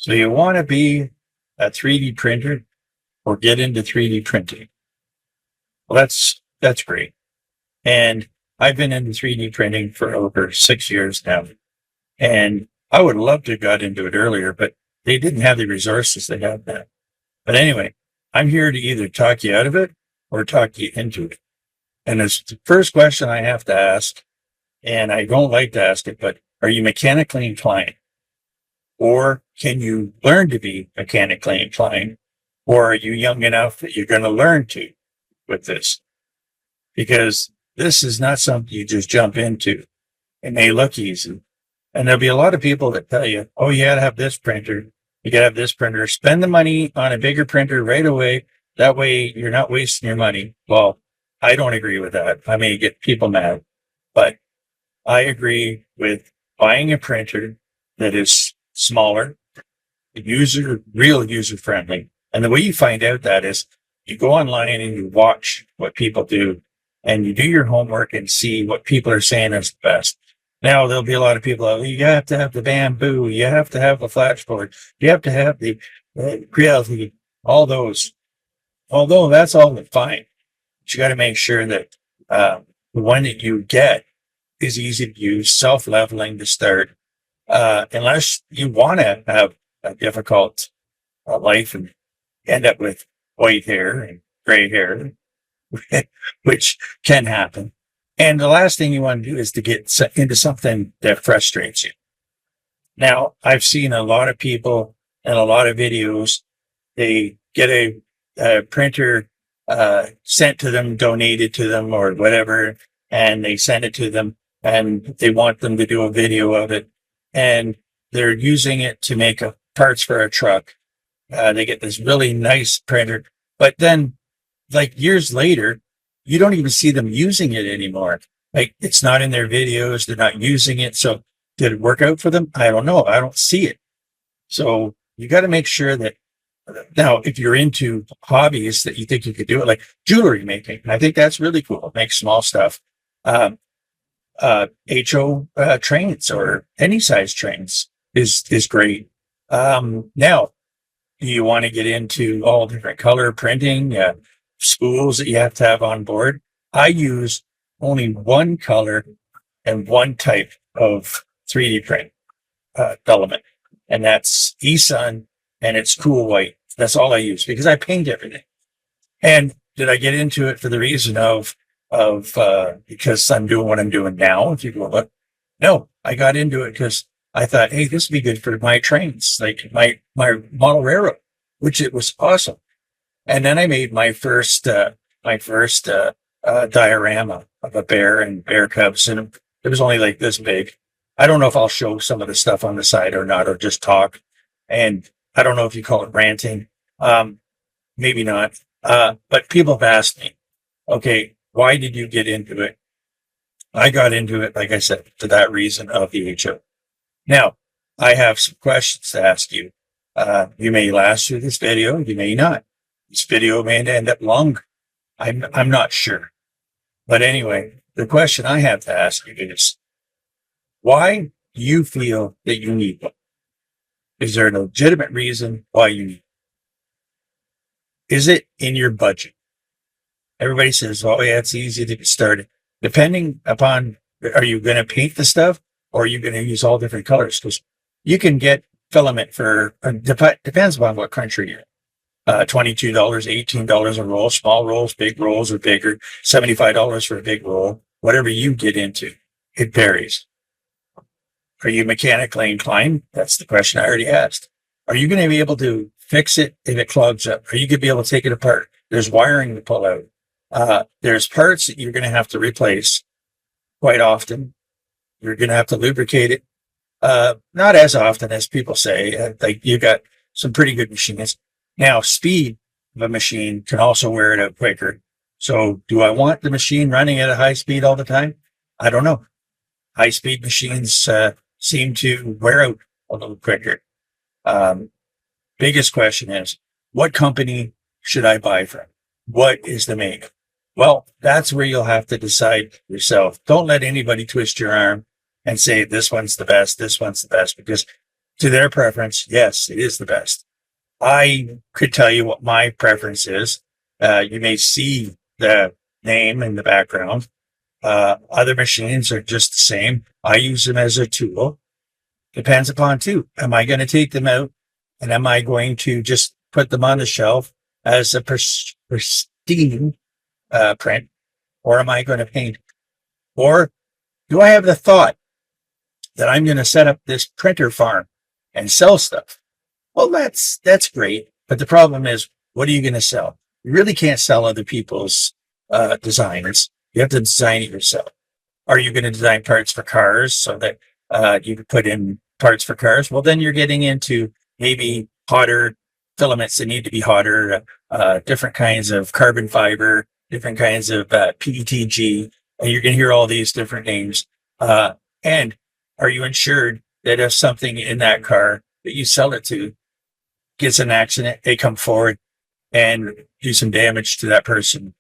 So you want to be a 3D printer or get into 3D printing. Well, that's great. And I've been into 3D printing for over 6 years now. And I would love to have got into it earlier, but they didn't have the resources they have now. But anyway, I'm here to either talk you out of it or talk you into it. And it's the first question I have to ask, and I don't like to ask it, but are you mechanically inclined? Or can you learn to be mechanically inclined? Or are you young enough that you're going to learn to with this? Because this is not something you just jump into. It may look easy. And there'll be a lot of people that tell you, oh, you got to have this printer. You got to have this printer. Spend the money on a bigger printer right away. That way you're not wasting your money. Well, I don't agree with that. I may get people mad, but I agree with buying a printer that is smaller, real user friendly. And the way you find out that is you go online and you watch what people do and you do your homework and see what people are saying is the best. Now, there'll be a lot of people, oh, you have to have the bamboo, you have to have the flashboard, you have to have the reality, all those. Although that's all fine, but you got to make sure that the one that you get is easy to use, self-leveling to start, unless you want to have a difficult life and end up with white hair and gray hair, which can happen. And the last thing you want to do is to get into something that frustrates you. Now, I've seen a lot of people and a lot of videos, they get a printer sent to them, donated to them or whatever, and they send it to them and they want them to do a video of it. And they're using it to make parts for a truck. They get this really nice printer, but then like years later, you don't even see them using it anymore. Like it's not in their videos. They're not using it. So did it work out for them? I don't know. I don't see it. So you got to make sure that now, if you're into hobbies that you think you could do it, like jewelry making, I think that's really cool. Make small stuff. HO trains or any size trains is great. Now, do you want to get into all different color printing, spools that you have to have on board? I use only one color and one type of 3D print element, and that's eSun, and it's cool white. That's all I use because I paint everything. And did I get into it for the reason of because I'm doing what I'm doing now? If you go look, no, I got into it because I thought, hey, this would be good for my trains, like my model railroad, which it was awesome. And then I made my first diorama of a bear and bear cubs, and it was only like this big. I don't know if I'll show some of the stuff on the side or not, or just talk. And I don't know if you call it ranting. Maybe not. But people have asked me, okay, why did you get into it? I got into it, like I said, for that reason of the HO. Now, I have some questions to ask you. You may last through this video, you may not. This video may end up long. I'm not sure. But anyway, the question I have to ask you is, why do you feel that you need one? Is there a legitimate reason why you need it? Is it in your budget? Everybody says, oh, yeah, it's easy to get started. Depending upon, are you going to paint the stuff or are you going to use all different colors? Because you can get filament for, depends upon what country you're in. $22, $18 a roll, small rolls, big rolls or bigger, $75 for a big roll, whatever you get into, it varies. Are you mechanically inclined? That's the question I already asked. Are you going to be able to fix it if it clogs up? Are you going to be able to take it apart? There's wiring to pull out. There's parts that you're going to have to replace quite often. You're going to have to lubricate it. Not as often as people say. Like you got some pretty good machines. Now, speed of a machine can also wear it out quicker. So do I want the machine running at a high speed all the time? I don't know. High speed machines seem to wear out a little quicker. Biggest question is, what company should I buy from? What is the make? Well, that's where you'll have to decide yourself. Don't let anybody twist your arm and say, this one's the best, because To their preference, yes, it is the best. I could tell you what my preference is. You may see the name in the background. Other machines are just the same. I use them as a tool. Depends upon too. Am I going to take them out and am I going to just put them on the shelf as a pristine print, or am I going to paint? Or do I have the thought that I'm going to set up this printer farm and sell stuff? Well, that's great. But the problem is, what are you going to sell? You really can't sell other people's designs. You have to design it yourself. Are you going to design parts for cars so that you can put in parts for cars? Well, then you're getting into maybe hotter filaments that need to be hotter, different kinds of carbon fiber, different kinds of PETG, and you're going to hear all these different names. And are you insured that if something in that car that you sell it to gets an accident, they come forward and do some damage to that person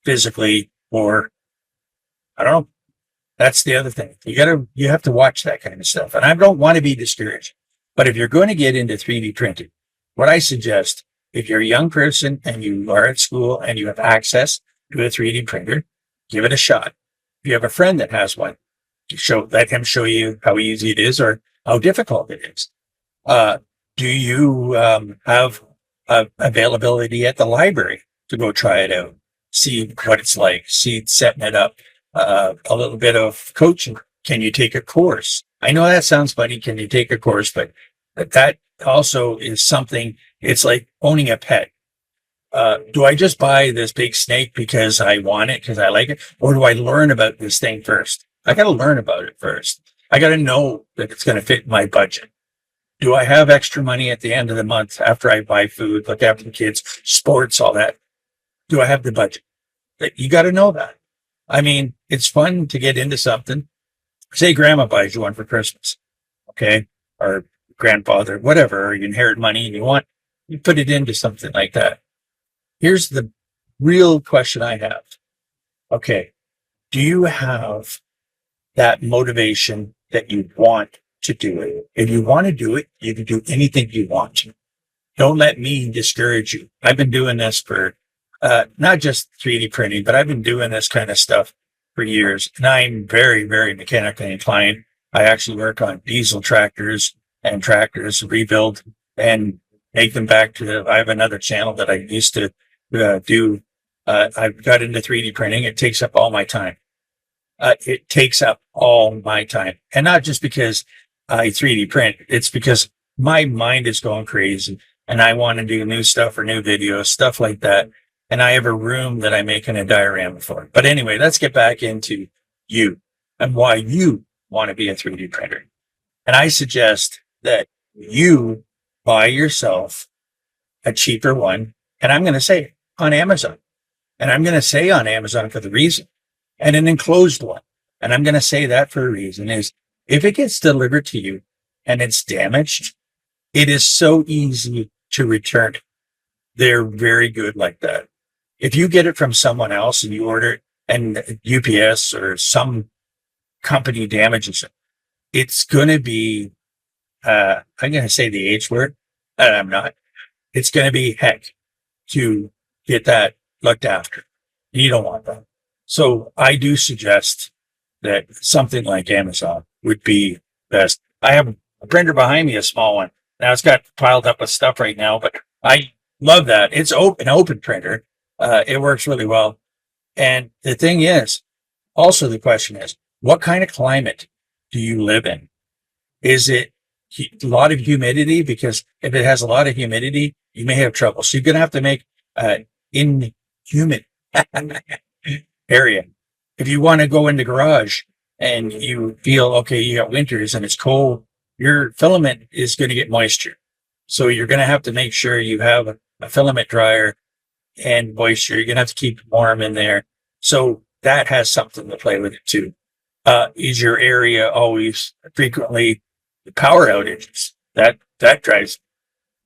physically, or I don't know. That's the other thing. You have to watch that kind of stuff. And I don't want to be discouraged, but if you're going to get into 3D printing, what I suggest, if you're a young person and you are at school and you have access to a 3D printer, give it a shot. If you have a friend that has one, let him show you how easy it is or how difficult it is. Do you have availability at the library to go try it out, see what it's like, see setting it up, a little bit of coaching? Can you take a course? I know that sounds funny. Can you take a course? But that also is something. It's like owning a pet. Do I just buy this big snake because I want it, because I like it? Or do I learn about this thing first? I got to learn about it first. I got to know that it's going to fit my budget. Do I have extra money at the end of the month after I buy food, look after the kids, sports, all that? Do I have the budget? You got to know that. I mean, it's fun to get into something. Say grandma buys you one for Christmas, okay? Or grandfather, whatever, or you inherit money and you put it into something like that. Here's the real question I have. Okay, do you have that motivation that you want to do it? If you want to do it, you can do anything you want to. Don't let me discourage you. I've been doing this for not just 3D printing, but I've been doing this kind of stuff for years. And I'm very, very mechanically inclined. I actually work on diesel tractors and tractors, rebuild and make them back to, I have another channel that I used to do. I've got into 3D printing. It takes up all my time. It takes up all my time. And not just because I 3D print, it's because my mind is going crazy and I want to do new stuff or new videos, stuff like that. And I have a room that I make in a diorama for. But anyway, let's get back into you and why you want to be a 3D printer. And I suggest that you buy yourself a cheaper one. And I'm going to say on Amazon. And I'm going to say on Amazon for the reason. And an enclosed one. And I'm going to say that for a reason is if it gets delivered to you and it's damaged, it is so easy to return it. They're very good like that. If you get it from someone else and you order it and UPS or some company damages it, it's going to be, I'm going to say the H word, and I'm not. It's going to be heck to get that looked after. You don't want that. So I do suggest that something like Amazon would be best. I have a printer behind me, a small one. Now it's got piled up with stuff right now, but I love that. It's an open printer. It works really well. And the thing is, also the question is, what kind of climate do you live in? Is it a lot of humidity? Because if it has a lot of humidity, you may have trouble. So you're going to have to make in humid area. If you want to go in the garage and you feel, okay, you got winters and it's cold, your filament is going to get moisture. So you're going to have to make sure you have a filament dryer and moisture. You're going to have to keep it warm in there. So that has something to play with it too. Is your area always frequently power outages? That drives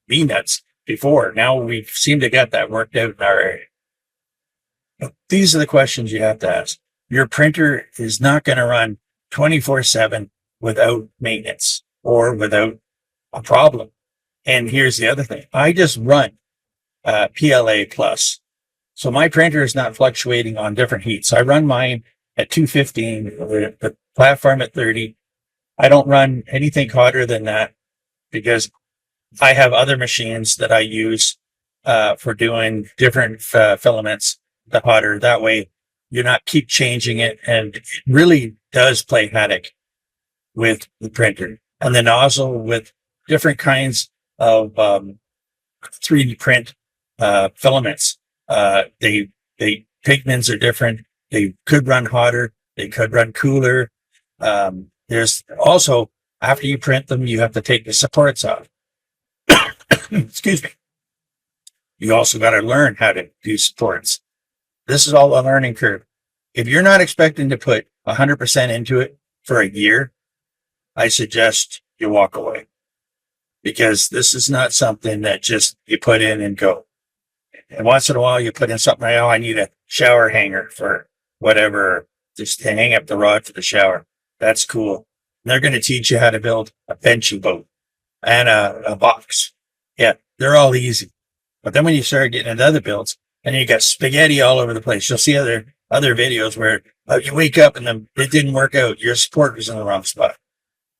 me nuts before. Now we seem to get that worked out in our area. These are the questions you have to ask. Your printer is not going to run 24/7 without maintenance or without a problem. And here's the other thing. I just run PLA plus. So my printer is not fluctuating on different heats. I run mine at 215, the platform at 30. I don't run anything hotter than that because I have other machines that I use for doing different filaments, the hotter. That way you're not keep changing it. And it really does play havoc with the printer. And the nozzle with different kinds of 3D print filaments. They pigments are different. They could run hotter. They could run cooler. There's also, after you print them, you have to take the supports off. Excuse me. You also got to learn how to do supports. This is all a learning curve. If you're not expecting to put 100% into it for a year, I suggest you walk away, because this is not something that just you put in and go. And once in a while you put in something, oh, I need a shower hanger for whatever, just to hang up the rod for the shower. That's cool. And they're going to teach you how to build a benchy boat and a box. Yeah, they're all easy. But then when you start getting into other builds, and you got spaghetti all over the place, you'll see other videos where you wake up and then it didn't work out. Your support was in the wrong spot.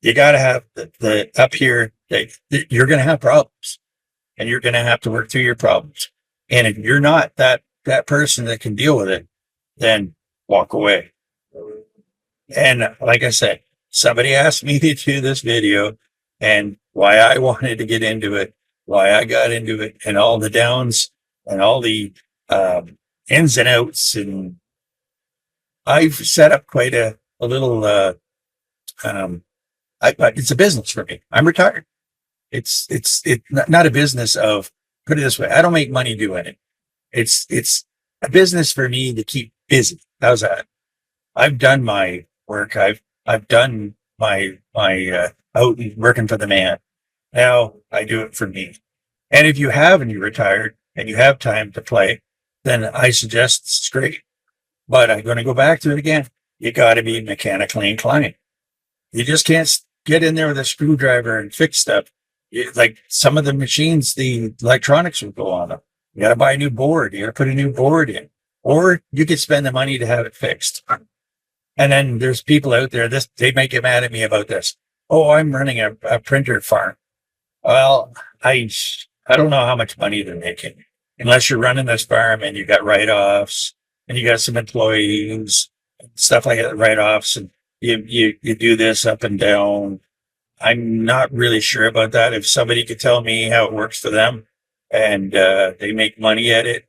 You got to have the up here. You're going to have problems, and you're going to have to work through your problems. And if you're not that person that can deal with it, then walk away. And like I said, somebody asked me to do this video and why I wanted to get into it, why I got into it, and all the downs and all the ins and outs. And I've set up quite a little, it's a business for me. I'm retired. It's not a business of, put it this way, I don't make money doing it. It's a business for me to keep busy. How's that? I've done my work. I've done my out and working for the man. Now I do it for me. And if you have and you're retired and you have time to play, then I suggest it's great. But I'm going to go back to it again. You got to be mechanically inclined. You just can't get in there with a screwdriver and fix stuff. Like some of the machines, the electronics will go on them. You got to buy a new board. You got to put a new board in, or you could spend the money to have it fixed. And then there's people out there, they might get mad at me about this. Oh, I'm running a printer farm. Well, I don't know how much money they're making, unless you're running this farm and you got write-offs and you got some employees, stuff like that, write-offs, and you do this up and down. I'm not really sure about that. If somebody could tell me how it works for them and they make money at it,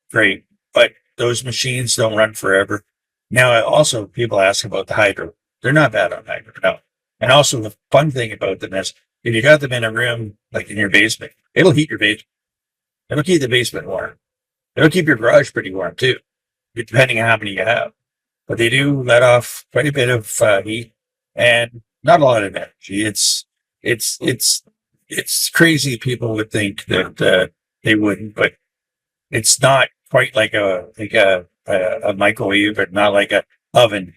great. But those machines don't run forever. Now, also, people ask about the hydro. They're not bad on hydro, no. And also, the fun thing about them is, if you got them in a room, like in your basement, it'll heat your basement. It'll keep the basement warm. It'll keep your garage pretty warm, too, depending on how many you have. But they do let off quite a bit of heat and not a lot of energy. It's crazy. People would think that they wouldn't, but it's not quite like a microwave, but not like a oven.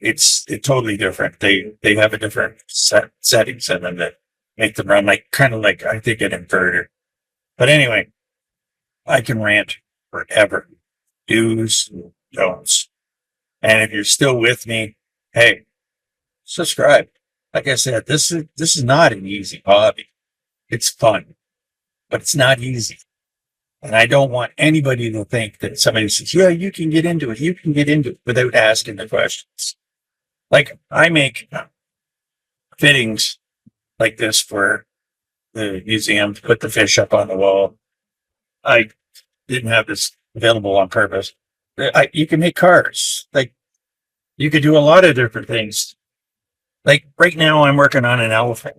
It's totally different. They have a different settings in them that make them run kind of like, I think, an inverter. But anyway, I can rant forever. Do's, don'ts. And if you're still with me, hey, subscribe. Like I said, this is not an easy hobby. It's fun, but it's not easy. And I don't want anybody to think that somebody says, yeah, you can get into it. You can get into it without asking the questions. Like, I make fittings like this for the museum to put the fish up on the wall. I didn't have this available on purpose. You can make cars. Like, you could do a lot of different things. Like right now I'm working on an elephant.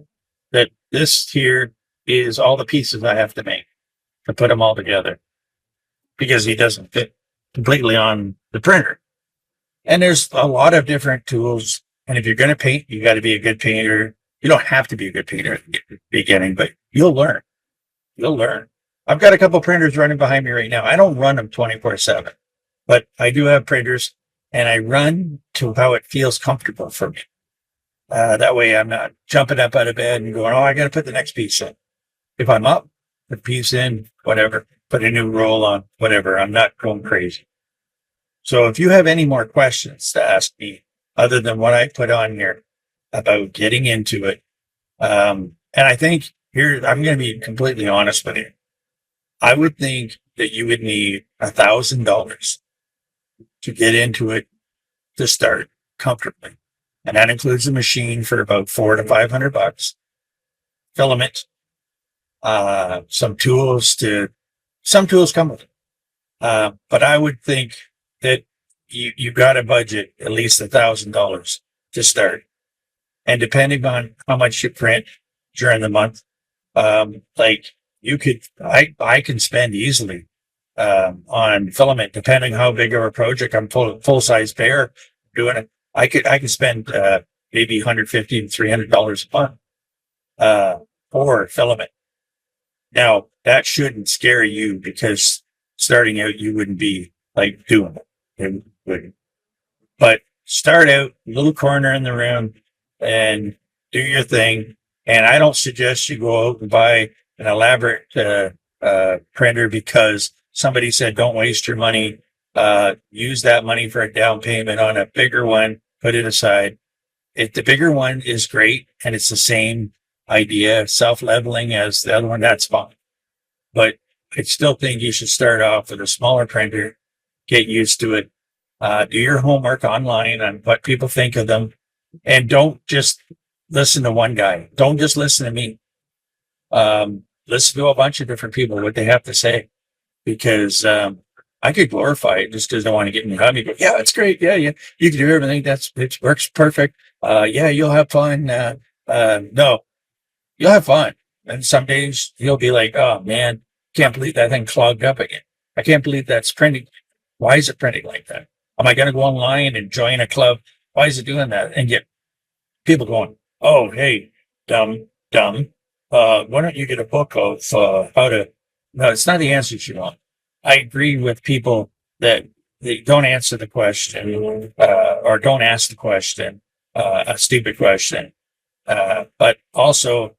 That this here is all the pieces I have to make to put them all together, because he doesn't fit completely on the printer. And there's a lot of different tools. And if you're going to paint, you got to be a good painter. You don't have to be a good painter at the beginning, but you'll learn. You'll learn. I've got a couple printers running behind me right now. I don't run them 24/7, but I do have printers, and I run to how it feels comfortable for me. That way I'm not jumping up out of bed and going, oh, I got to put the next piece in. If I'm up, put the piece in, whatever, put a new roll on, whatever. I'm not going crazy. So if you have any more questions to ask me other than what I put on here about getting into it, and I think here, I'm going to be completely honest with you. I would think that you would need $1,000 to get into it to start comfortably. And that includes a machine for about $400 to $500, filament, some tools come with it. But I would think that you got to budget at least $1,000 to start. And depending on how much you print during the month, like I can spend easily, on filament, depending how big of a project. I'm full size bear doing it. I could spend, maybe $150 to $300 a month, for filament. Now that shouldn't scare you because starting out, you wouldn't be like doing it. It wouldn't. But start out little corner in the room and do your thing. And I don't suggest you go out and buy an elaborate printer because somebody said don't waste your money. Use that money for a down payment on a bigger one. Put it aside. If the bigger one is great and it's the same idea, self-leveling as the other one, that's fine. But I still think you should start off with a smaller printer, get used to it, do your homework online on what people think of them, and don't just listen to one guy. Don't just listen to me. Listen to a bunch of different people, what they have to say, because I could glorify it just because I want to get in your hobby. But yeah, it's great. Yeah, yeah, you can do everything. It works perfect. Yeah, you'll have fun. No, you'll have fun. And some days you'll be like, oh man, can't believe that thing clogged up again. I can't believe that's printing. Why is it printing like that? Am I going to go online and join a club? Why is it doing that? And get people going, oh, hey, dumb. Why don't you get a book of how to? No, it's not the answers you want. I agree with people that they don't answer the question, or don't ask the question, a stupid question. But also,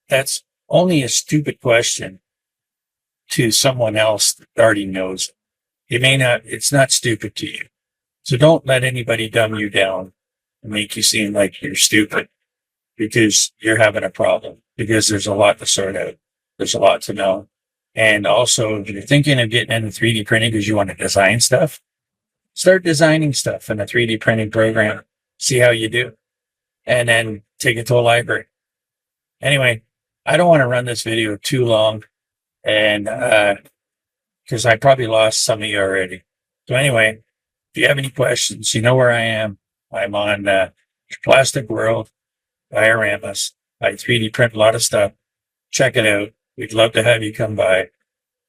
that's only a stupid question to someone else that already knows it. It may not, it's not stupid to you. So don't let anybody dumb you down and make you seem like you're stupid because you're having a problem, because there's a lot to sort out. There's a lot to know. And also, if you're thinking of getting into 3D printing because you want to design stuff, start designing stuff in a 3D printing program. See how you do. And then take it to a library. Anyway, I don't want to run this video too long, and because I probably lost some of you already. So anyway, if you have any questions, you know where I am. I'm on Plastic World, Dioramas. I 3D print a lot of stuff. Check it out. We'd love to have you come by.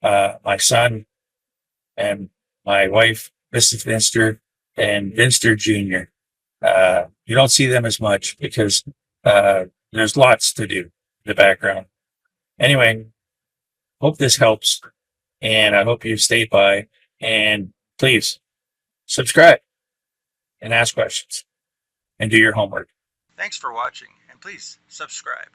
My son and my wife, Mrs. Vinster, and Vinster Jr. You don't see them as much because there's lots to do in the background. Anyway, hope this helps, and I hope you stay by. And please subscribe and ask questions and do your homework. Thanks for watching, and please subscribe.